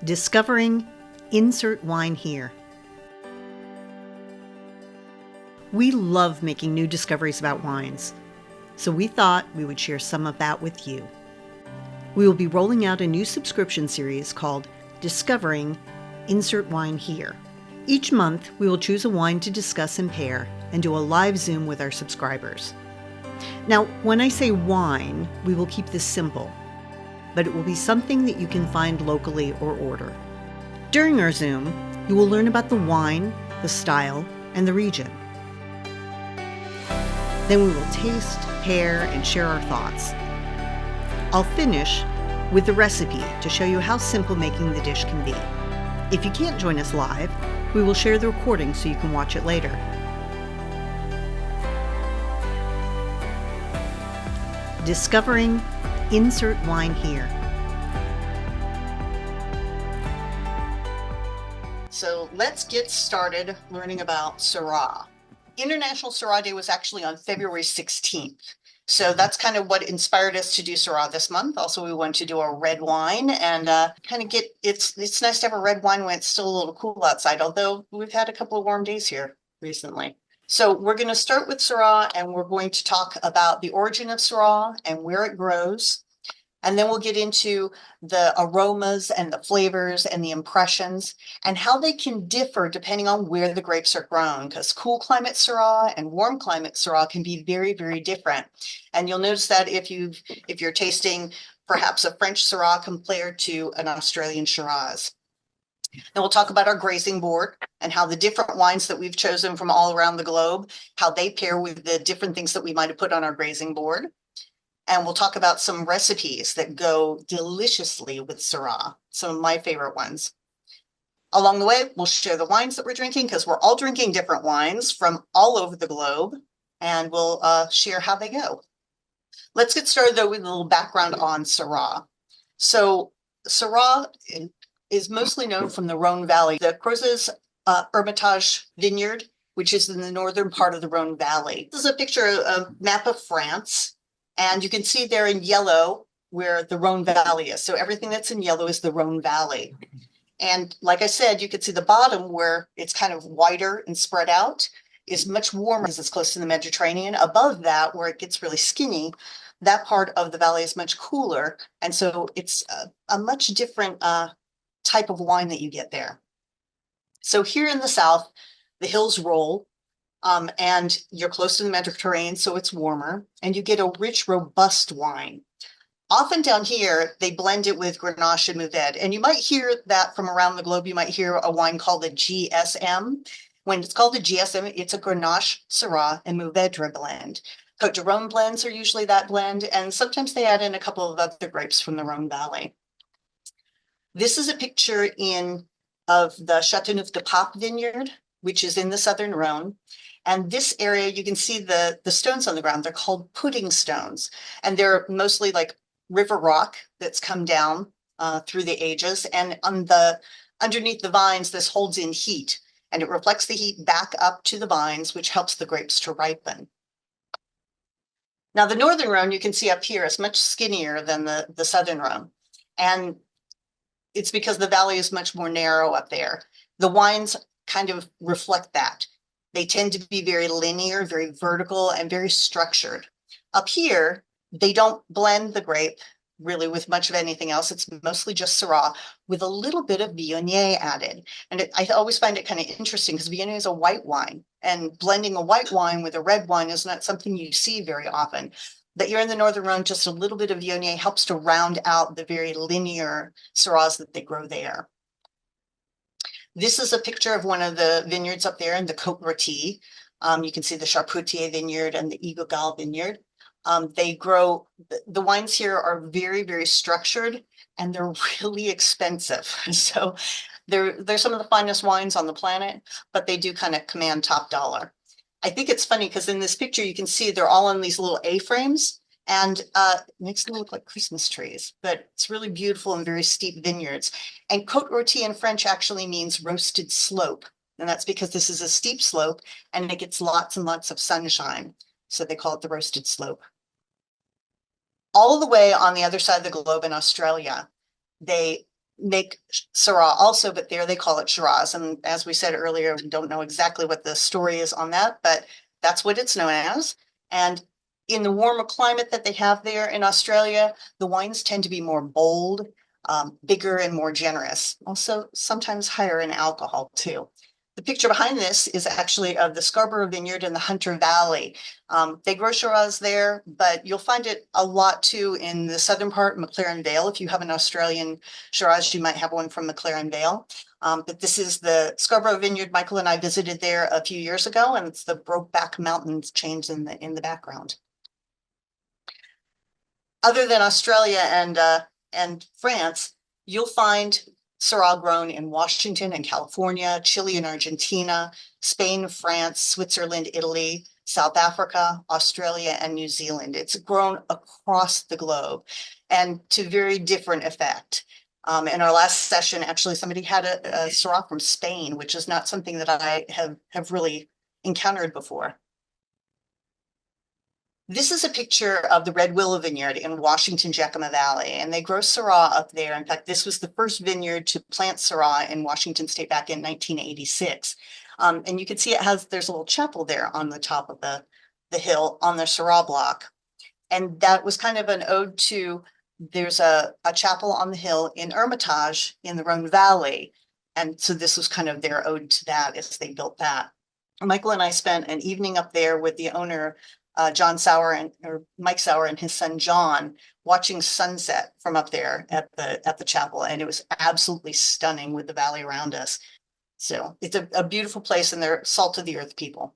Discovering Insert Wine Here. We love making new discoveries about wines, so we thought we would share some of that with you. We will be rolling out a new subscription series called Discovering Insert Wine Here. Each month, we will choose a wine to discuss and pair and do a live Zoom with our subscribers. Now, when I say wine, we will keep this simple, but it will be something that you can find locally or order. During our Zoom, you will learn about the wine, the style, and the region. Then we will taste, pair, and share our thoughts. I'll finish with the recipe to show you how simple making the dish can be. If you can't join us live, we will share the recording so you can watch it later. Discovering Insert Wine Here. So let's get started learning about Syrah. International Syrah Day was actually on February 16th. So that's kind of what inspired us to do Syrah this month. Also, we wanted to do a red wine and kind of it's nice to have a red wine when it's still a little cool outside, although we've had a couple of warm days here recently. So we're going to start with Syrah, and we're going to talk about the origin of Syrah and where it grows. And then we'll get into the aromas and the flavors and the impressions and how they can differ depending on where the grapes are grown, because cool climate Syrah and warm climate Syrah can be very, very different. And you'll notice that if you're tasting perhaps a French Syrah compared to an Australian Shiraz. Then we'll talk about our grazing board and how the different wines that we've chosen from all around the globe, how they pair with the different things that we might have put on our grazing board. And we'll talk about some recipes that go deliciously with Syrah, some of my favorite ones. Along the way, we'll share the wines that we're drinking because we're all drinking different wines from all over the globe, and we'll share how they go. Let's get started, though, with a little background on Syrah. So Syrah is mostly known from the Rhone Valley. The Crozes Hermitage Vineyard, which is in the northern part of the Rhone Valley. This is a picture, a map of France, and you can see there in yellow where the Rhone Valley is. So everything that's in yellow is the Rhone Valley. And like I said, you can see the bottom where it's kind of wider and spread out is much warmer because it's close to the Mediterranean. Above that, where it gets really skinny, that part of the valley is much cooler. And so it's a much different type of wine that you get there. So here in the south, the hills roll and you're close to the Mediterranean, so it's warmer, and you get a rich, robust wine. Often down here, they blend it with Grenache and Mourvedre, and you might hear that from around the globe. You might hear a wine called a GSM. When it's called a GSM, it's a Grenache, Syrah, and Mourvedre blend. Côte de Rhône blends are usually that blend, and sometimes they add in a couple of other grapes from the Rhone Valley. This is a picture of the Châteauneuf-du-Pape vineyard, which is in the southern Rhone. And this area, you can see the stones on the ground. They're called pudding stones. And they're mostly like river rock that's come down through the ages. And underneath the vines, this holds in heat. And it reflects the heat back up to the vines, which helps the grapes to ripen. Now, the northern Rhone, you can see up here, is much skinnier than the southern Rhone. And it's because the valley is much more narrow up there. The wines kind of reflect that. They tend to be very linear, very vertical, and very structured. Up here, they don't blend the grape really with much of anything else. It's mostly just Syrah with a little bit of Viognier added. And I always find it kind of interesting because Viognier is a white wine, and blending a white wine with a red wine is not something you see very often. But you're in the northern Rhone, just a little bit of Viognier helps to round out the very linear Syrahs that they grow there. This is a picture of one of the vineyards up there in the Côte Rôtie. You can see the Charpentier vineyard and the Igogal vineyard. They grow, the wines here are very, very structured, and they're really expensive. So they're some of the finest wines on the planet, but they do kind of command top dollar. I think it's funny because in this picture, you can see they're all on these little A-frames, and it makes them look like Christmas trees, but it's really beautiful and very steep vineyards. And Côte Rôtie in French actually means roasted slope. And that's because this is a steep slope and it gets lots and lots of sunshine. So they call it the roasted slope. All the way on the other side of the globe in Australia, they make Syrah also, but there they call it Shiraz. And as we said earlier, we don't know exactly what the story is on that, but that's what it's known as. And in the warmer climate that they have there in Australia, the wines tend to be more bold, bigger and more generous. Also, sometimes higher in alcohol too. The picture behind this is actually of the Scarborough Vineyard in the Hunter Valley. They grow Shiraz there, but you'll find it a lot too in the southern part, McLaren Vale. If you have an Australian Shiraz, you might have one from McLaren Vale. But this is the Scarborough Vineyard. Michael and I visited there a few years ago, and it's the Brokeback Mountains chains in the background. Other than Australia and France, you'll find Syrah grown in Washington and California, Chile and Argentina, Spain, France, Switzerland, Italy, South Africa, Australia, and New Zealand. It's grown across the globe and to very different effect. In our last session, actually, somebody had a Syrah from Spain, which is not something that I have really encountered before. This is a picture of the Red Willow Vineyard in Washington, Yakima Valley, and they grow Syrah up there. In fact, this was the first vineyard to plant Syrah in Washington State back in 1986. And you can see there's a little chapel there on the top of the hill on the Syrah block. And that was kind of an ode to, there's a chapel on the hill in Hermitage in the Rhone Valley. And so this was kind of their ode to that as they built that. Michael and I spent an evening up there with the owner, Mike Sauer and his son John, watching sunset from up there at the chapel, and it was absolutely stunning with the valley around us. So it's a beautiful place, and they're salt of the earth people.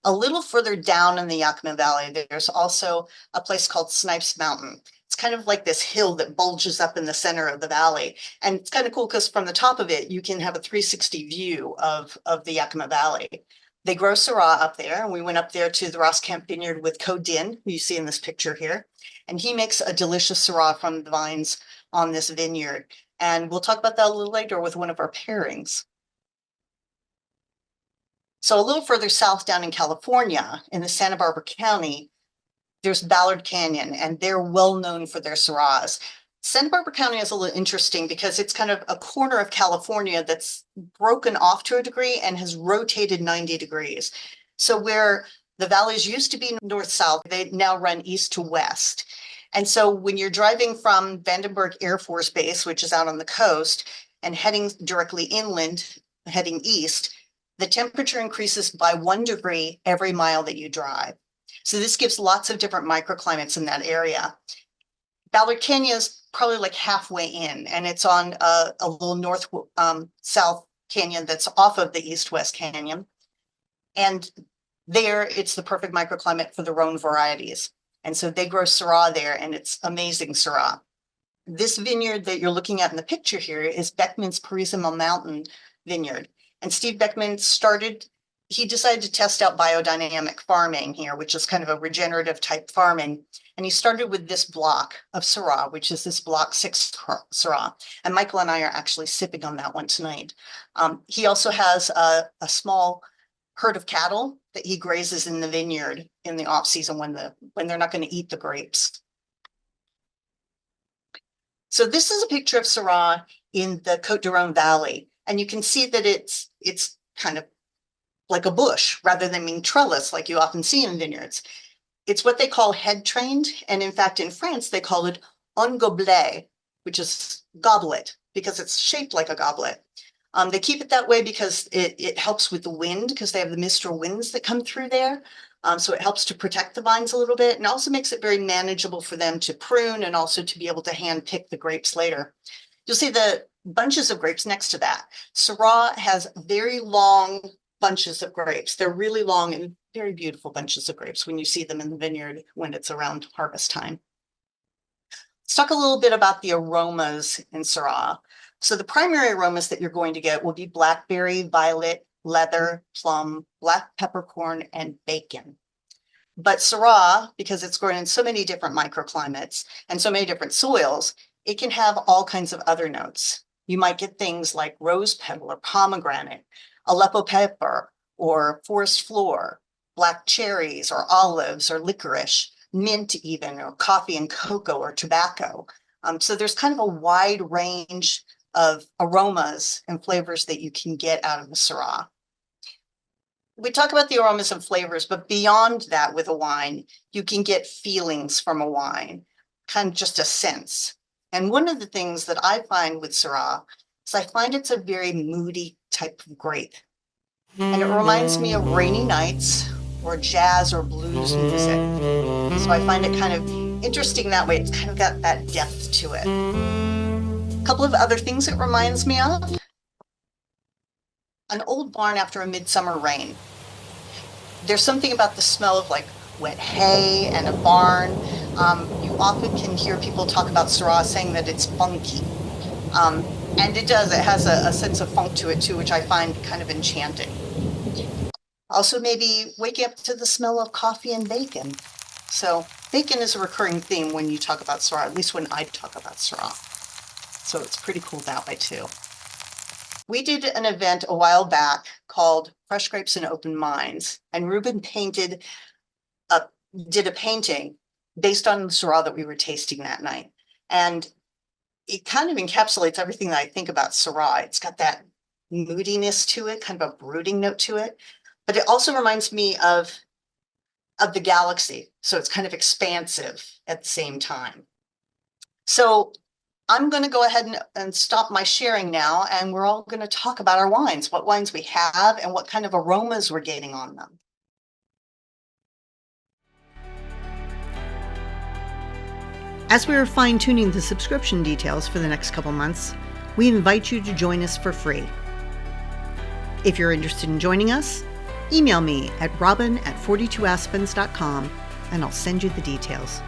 A little further down in the Yakima Valley, there's also a place called Snipes Mountain. It's kind of like this hill that bulges up in the center of the valley. And it's kind of cool because from the top of it, you can have a 360 view of the Yakima Valley. They grow Syrah up there, and we went up there to the Ross Camp Vineyard with Co Din, who you see in this picture here. And he makes a delicious Syrah from the vines on this vineyard. And we'll talk about that a little later with one of our pairings. So a little further south down in California, in the Santa Barbara County, there's Ballard Canyon, and they're well known for their Syrahs. Santa Barbara County is a little interesting because it's kind of a corner of California that's broken off to a degree and has rotated 90 degrees. So where the valleys used to be north-south, they now run east to west. And so when you're driving from Vandenberg Air Force Base, which is out on the coast, and heading directly inland, heading east, the temperature increases by 1 degree every mile that you drive. So this gives lots of different microclimates in that area. Ballard Canyon is probably like halfway in, and it's on a little north-south canyon that's off of the east-west canyon. And there, it's the perfect microclimate for the Rhone varieties. And so they grow Syrah there, and it's amazing Syrah. This vineyard that you're looking at in the picture here is Beckman's Parisimo Mountain Vineyard. And Steve Beckman he decided to test out biodynamic farming here, which is kind of a regenerative type farming. And he started with this block of Syrah, which is this block 6 Syrah. And Michael and I are actually sipping on that one tonight. He also has a small herd of cattle that he grazes in the vineyard in the off season when they're not going to eat the grapes. So this is a picture of Syrah in the Côte du Rhône Valley. And you can see that it's kind of like a bush rather than being trellis like you often see in vineyards. It's what they call head trained. And in fact, in France, they call it un gobelet, which is goblet, because it's shaped like a goblet. They keep it that way because it helps with the wind, because they have the mistral winds that come through there. So it helps to protect the vines a little bit, and also makes it very manageable for them to prune and also to be able to hand pick the grapes later. You'll see the bunches of grapes next to that. Syrah has very long bunches of grapes. They're really long and very beautiful bunches of grapes when you see them in the vineyard when it's around harvest time. Let's talk a little bit about the aromas in Syrah. So the primary aromas that you're going to get will be blackberry, violet, leather, plum, black peppercorn, and bacon. But Syrah, because it's grown in so many different microclimates and so many different soils, it can have all kinds of other notes. You might get things like rose petal or pomegranate, Aleppo pepper or forest floor, black cherries or olives or licorice, mint even, or coffee and cocoa or tobacco. So there's kind of a wide range of aromas and flavors that you can get out of the Syrah. We talk about the aromas and flavors, but beyond that with a wine, you can get feelings from a wine, kind of just a sense. And one of the things that I find with Syrah is I find it's a very moody type of grape. And it reminds me of rainy nights or jazz or blues music. So I find it kind of interesting that way. It's kind of got that depth to it. A couple of other things it reminds me of. An old barn after a midsummer rain. There's something about the smell of like wet hay and a barn. You often can hear people talk about Syrah saying that it's funky. And it does, it has a sense of funk to it too, which I find kind of enchanting. Also maybe waking up to the smell of coffee and bacon. So bacon is a recurring theme when you talk about Syrah, at least when I talk about Syrah. So it's pretty cool that way too. We did an event a while back called Fresh Grapes and Open Minds, and Ruben did a painting based on the Syrah that we were tasting that night. And it kind of encapsulates everything that I think about Syrah. It's got that moodiness to it, kind of a brooding note to it, but it also reminds me of the galaxy. So it's kind of expansive at the same time. So I'm going to go ahead and stop my sharing now, and we're all going to talk about our wines, what wines we have and what kind of aromas we're getting on them. As we are fine-tuning the subscription details for the next couple months, we invite you to join us for free. If you're interested in joining us, email me at robin@42aspens.com and I'll send you the details.